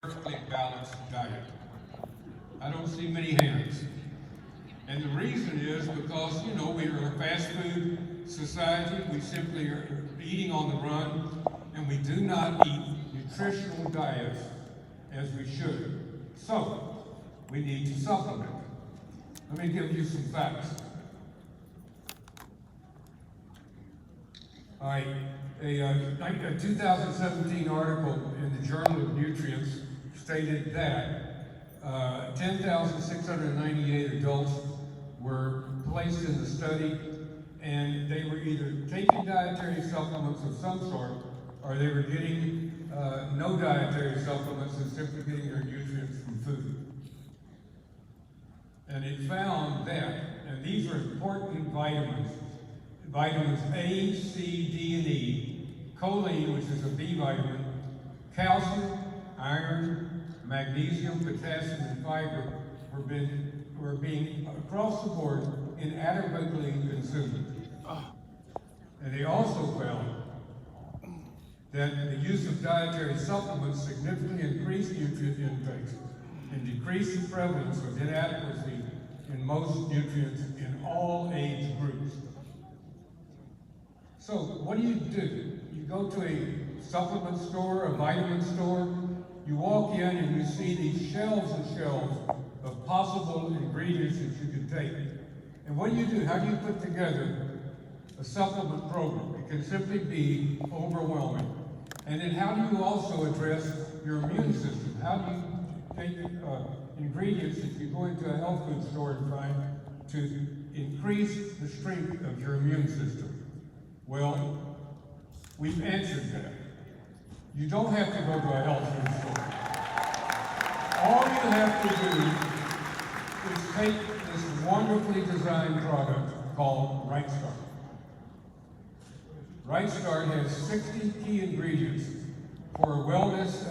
perfectly balanced diet? I don't see many hands. And the reason is because, we are a fast food society. We simply are eating on the run, and we do not eat nutritional diets as we should. So, we need to supplement. Let me give you some facts. All right, a 2017 article in the Journal of Nutrients stated that 10,698 adults were placed in the study, and they were either taking dietary supplements of some sort, or they were getting no dietary supplements and simply getting their nutrients from food. And it found that, and these are important vitamins A, C, D, and E, choline, which is a B vitamin, calcium, iron, magnesium, potassium, and fiber were being across the board inadequately consumed. And they also found that the use of dietary supplements significantly increased nutrient intakes and decreased the prevalence of inadequacy in most nutrients in all age groups. So what do? You go to a supplement store, a vitamin store, you walk in and you see these shelves and shelves of possible ingredients that you can take. And what do? How do you put together a supplement program? It can simply be overwhelming. And then how do you also address your immune system? How do you take ingredients that you go into a health food store and find to increase the strength of your immune system? Well, we've answered that. You don't have to go to a health food store. All you have to do is take this wonderfully designed product called Right Start. Right Start has 60 key ingredients for wellness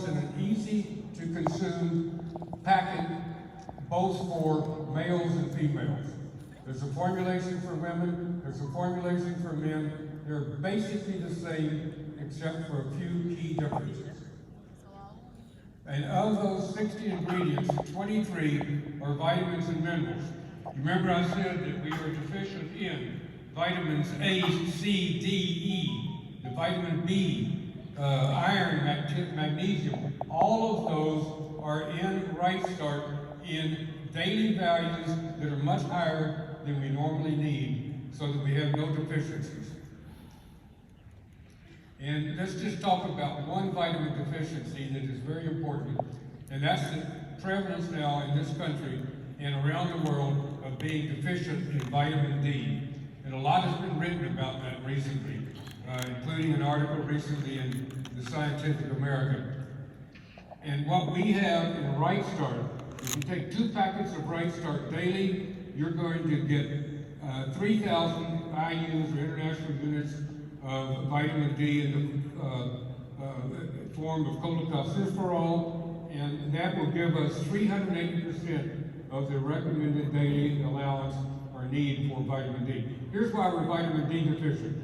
in an easy to consume packet, both for males and females. There's a formulation for women, there's a formulation for men. They're basically the same except for a few key differences. And of those 60 ingredients, 23 are vitamins and minerals. Remember I said that we are deficient in vitamins A, C, D, E, the vitamin B, iron, magnesium. All of those are in Right Start in daily values that are much higher than we normally need so that we have no deficiencies. And let's just talk about one vitamin deficiency that is very important, and that's the prevalence now in this country and around the world of being deficient in vitamin D. And a lot has been written about that recently, including an article recently in the Scientific American. And what we have in Right Start, if you take 2 packets of Right Start daily, you're going to get 3,000 IUs or international units of vitamin D in the form of cholecalciferol, and that will give us 380% of the recommended daily allowance or need for vitamin D. Here's why we're vitamin D deficient.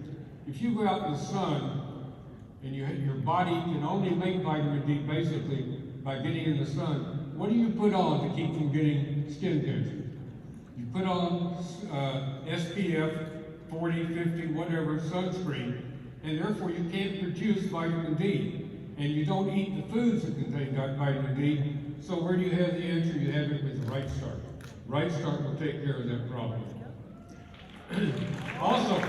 If you go out in the sun, and your body can only make vitamin D basically by getting in the sun, what do you put on to keep from getting skin cancer? You put on SPF 40, 50, whatever, sunscreen, and therefore you can't produce vitamin D. And you don't eat the foods that contain vitamin D, so where do you have the answer? You have it with Right Start. Right Start will take care of that problem. Also,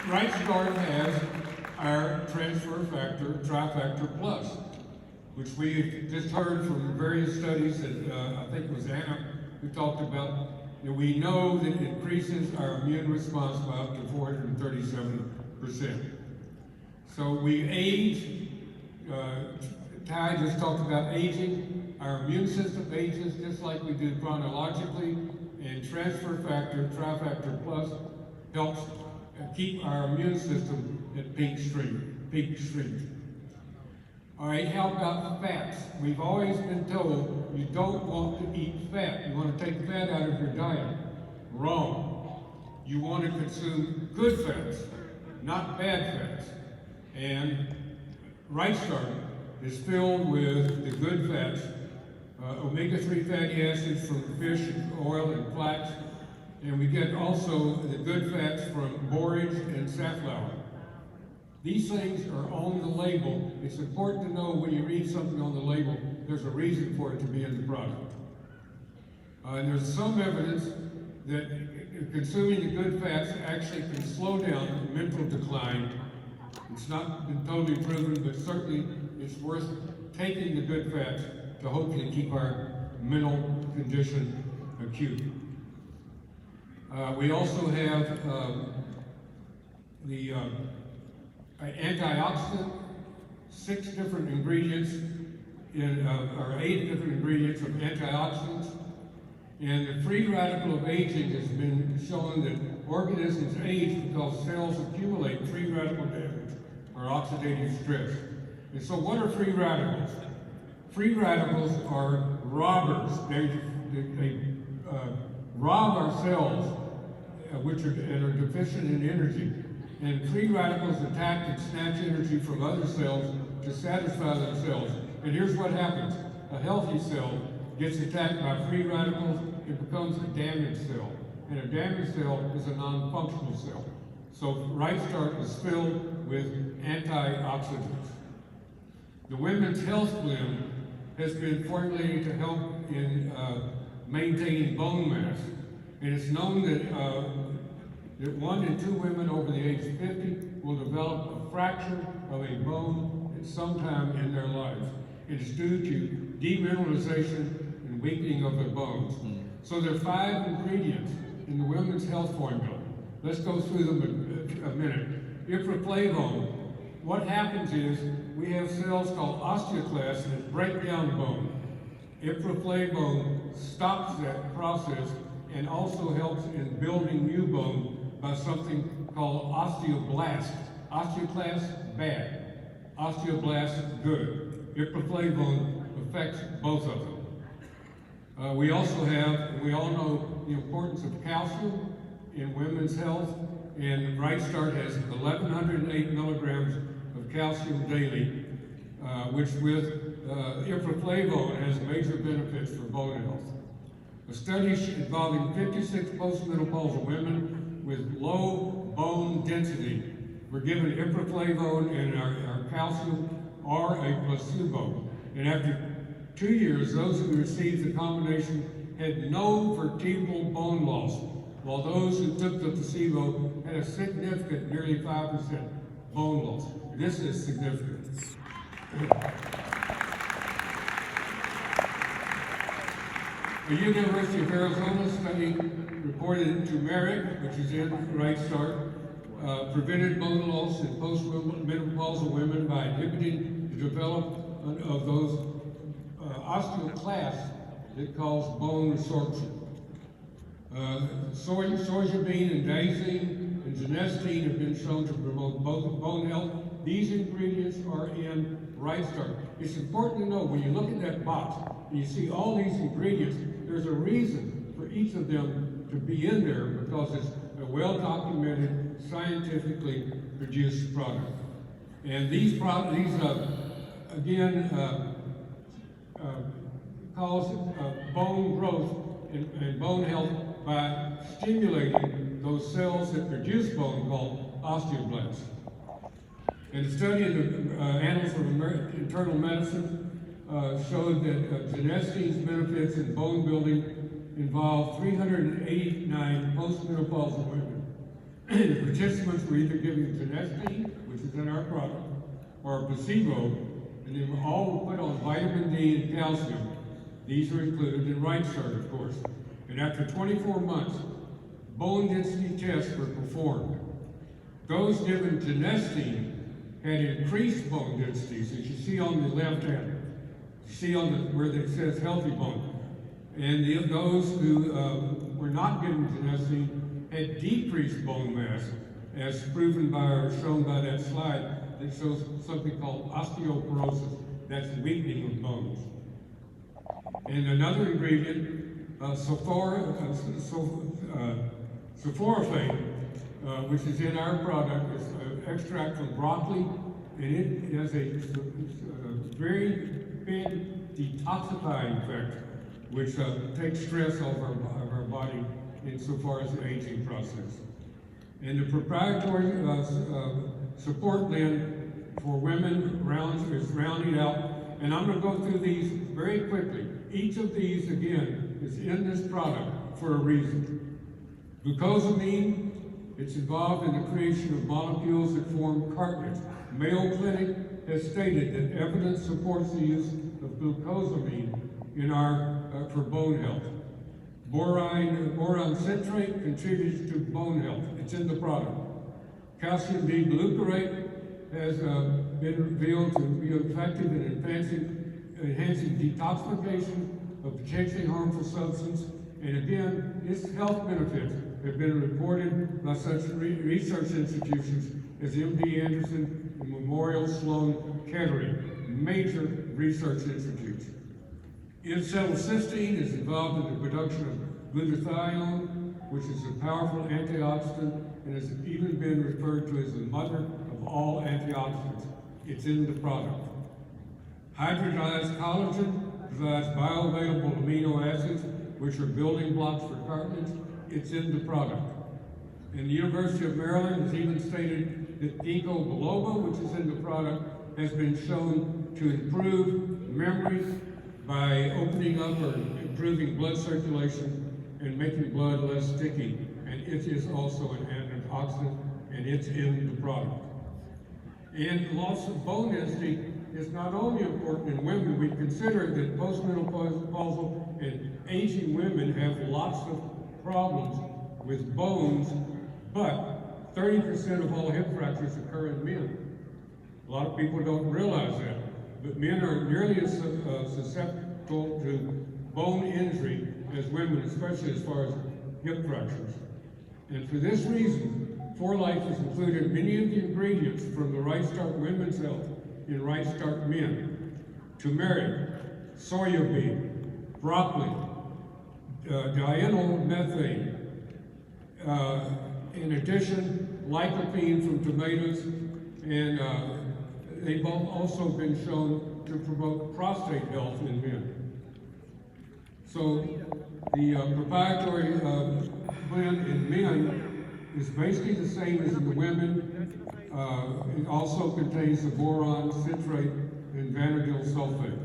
Right Start has our transfer factor, Trifactor Plus, which we just heard from various studies that I think it was Anna who talked about, that we know that it increases our immune response by up to 437%. So we age, Ty just talked about aging. Our immune system ages just like we do chronologically, and transfer factor, Trifactor Plus, helps keep our immune system at peak strength. All right, how about fats? We've always been told you don't want to eat fat. You want to take fat out of your diet. Wrong. You want to consume good fats, not bad fats. And Right Start is filled with the good fats, omega-3 fatty acids from fish, oil, and flax, and we get also the good fats from borage and safflower. These things are on the label. It's important to know when you read something on the label, there's a reason for it to be in the product. And there's some evidence that consuming the good fats actually can slow down mental decline. It's not been totally proven, but certainly it's worth taking the good fats to hopefully keep our mental condition acute. We also have the antioxidant, 6 different ingredients, or 8 different ingredients of antioxidants. And the free radical of aging has been shown that organisms age because cells accumulate free radical damage or oxidative stress. And so what are free radicals? Free radicals are robbers. They rob our cells, which are deficient in energy. And free radicals attack and snatch energy from other cells to satisfy themselves. And here's what happens. A healthy cell gets attacked by free radicals, it becomes a damaged cell. And a damaged cell is a non-functional cell. So Right Start is filled with antioxidants. The Women's Health Blend has been formulated to help in maintaining bone mass. And it's known that 1 in 2 women over the age of 50 will develop a fracture of a bone at some time in their lives. It is due to demineralization and weakening of their bones. So there are 5 ingredients in the women's health formula. Let's go through them a minute. Ifraflavone. What happens is we have cells called osteoclasts that break down bone. Ifraflavone stops that process and also helps in building new bone by something called osteoblast. Osteoclast, bad. Osteoblast, good. Ifraflavone affects both of them. We also have, we all know the importance of calcium in women's health, and Right Start has 1,108 milligrams of calcium daily, which with ifraflavone has major benefits for bone health. A study involving 56 postmenopausal women with low bone density were given ifraflavone and our calcium or a placebo. And after 2 years, those who received the combination had no vertebral bone loss, while those who took the placebo had a significant, nearly 5% bone loss. This is significant. The University of Arizona study reported in turmeric, which is in Right Start, prevented bone loss in postmenopausal women by inhibiting the development of those osteoclasts that cause bone resorption. Soybean and daisy and genistein have been shown to promote both bone health. These ingredients are in Right Start. It's important to know when you look at that box and you see all these ingredients, there's a reason for each of them to be in there because it's a well-documented, scientifically produced product. And these cause bone growth and bone health by stimulating those cells that produce bone called osteoblasts. And a study in the Annals of Internal Medicine showed that genestein's benefits in bone building involved 389 postmenopausal women. The participants were either given genestein, which is in our product, or a placebo, and they were all put on vitamin D and calcium. These are included in Right Start, of course. And after 24 months, bone density tests were performed. Those given genestein had increased bone densities, as you see on the left hand. You see on where it says healthy bone. And those who were not given genestein had decreased bone mass, as proven by or shown by that slide that shows something called osteoporosis. That's weakening of bones. And another ingredient, sulforaphane, which is in our product, is extract from broccoli and it has a very big detoxifying effect, which takes stress off our body insofar as the aging process. And the proprietary support blend for women is rounding out, and I'm going to go through these very quickly. Each of these, again, is in this product for a reason. Glucosamine, it's involved in the creation of molecules that form cartilage. Mayo Clinic has stated that evidence supports the use of glucosamine in for bone health. Boron citrate contributes to bone health. It's in the product. Calcium D-glucarate has been revealed to be effective in enhancing detoxification of potentially harmful substance. And again, its health benefits have been reported by such research institutions as MD Anderson and Memorial Sloan Kettering, major research institutes. Acetylcysteine is involved in the production of glutathione, which is a powerful antioxidant and has even been referred to as the mother of all antioxidants. It's in the product. Hydrolyzed collagen provides bioavailable amino acids, which are building blocks for cartilage. It's in the product. And the University of Maryland has even stated that ginkgo biloba, which is in the product, has been shown to improve memory by opening up or improving blood circulation and making blood less sticky. And it is also an antioxidant, and it's in the product. And loss of bone density is not only important in women. We consider that postmenopausal and aging women have lots of problems with bones, but 30% of all hip fractures occur in men. A lot of people don't realize that, but men are nearly as susceptible to bone injury as women, especially as far as hip fractures. And for this reason, 4Life has included many of the ingredients from the Right Start Women's Health in Right Start Men: turmeric, soya bean, broccoli, diethylmethane. In addition, lycopene from tomatoes, and they've also been shown to promote prostate health in men. So the proprietary blend in men is basically the same as in the women. It also contains the boron citrate and vanadyl sulfate.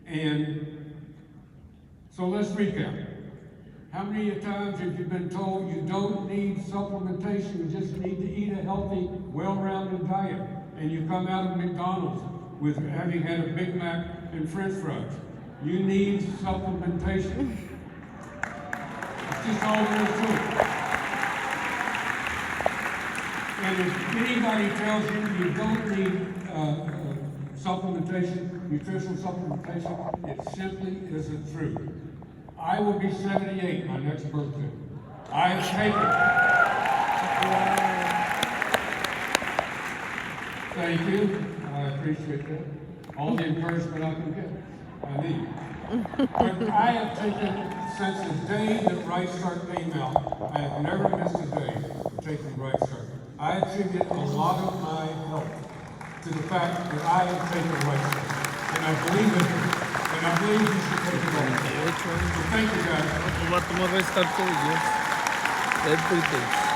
And so let's recap. How many times have you been told you don't need supplementation, you just need to eat a healthy, well-rounded diet, and you come out of McDonald's with having had a Big Mac and French fries? You need supplementation. It's just all there is to it. And if anybody tells you you don't need supplementation, nutritional supplementation, it simply isn't true. I will be 78 my next birthday. I have taken it. Thank you. I appreciate that. All the encouragement I can get, I need. But I have taken, since the day that Right Start came out, I have never missed a day of taking Right Start. I attribute a lot of my health to the fact that I have taken Right Start. And I believe it. And I believe you should take it on. So thank you guys. Everything.